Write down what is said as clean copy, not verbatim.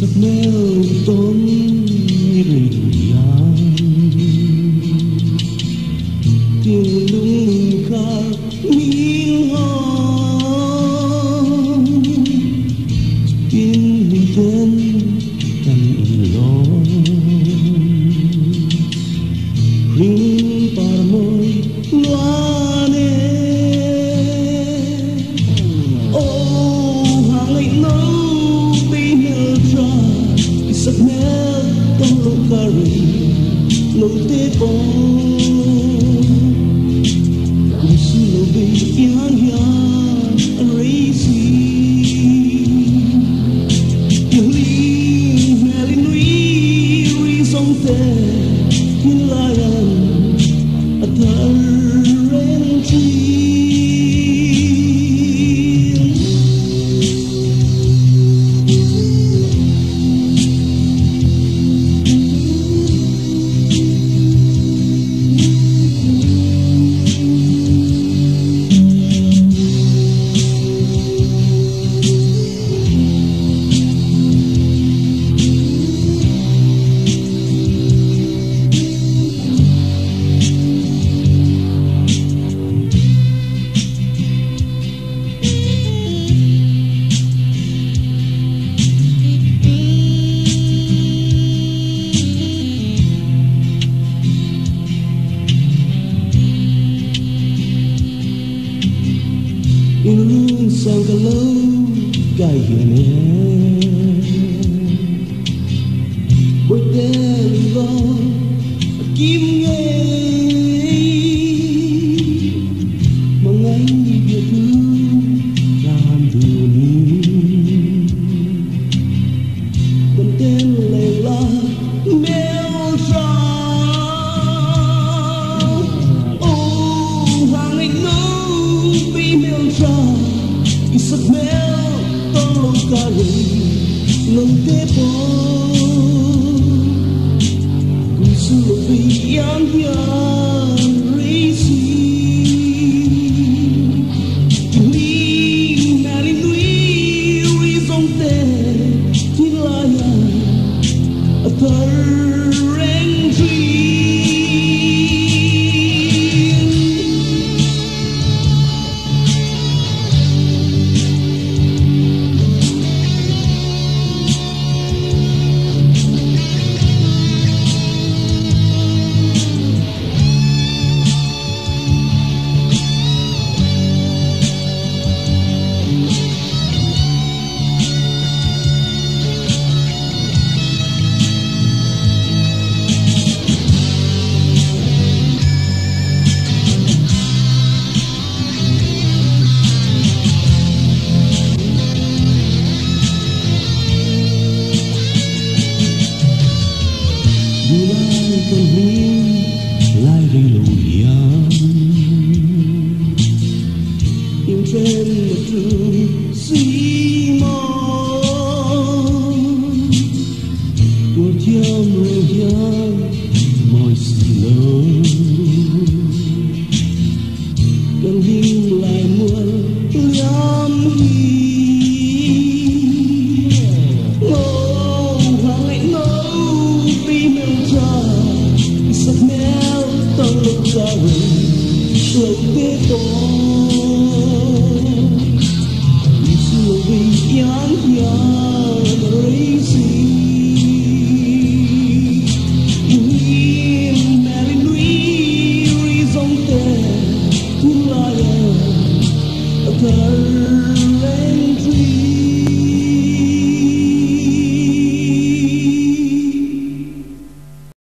giấc mơ tối rình rang tiếng lung khắc miên hồng tiếng hình tên cành lon ring parmoi loane oh hangai no giấc mơ trong lúc cà rì nỗi tê bóng cùng xin lỗi vì yang yang crazy yêu linh mẹ linh núi ri sông tê thiên lai anh ở thở ren chi in sang cả lâu cài hiền bôi đen lo kim nghe mong anh biết thương làm đường con tên lệ la mèo sao oh hàng anh nấu vì mèo sao giấc mơ trong lúc cà rì nỗi tê bóng cùng xin lỗi vì yang yang crazy yêu linh mẹ linh núi ri sông tê thiên lai anh ở thở ren chi con hương lai rây lầu yang in trên một trường xi măng của chiêm rêu yang mỏi xì lơ cần hình lại muôn liam hi giấc mơ trong lúc cà rì nỗi tê bóng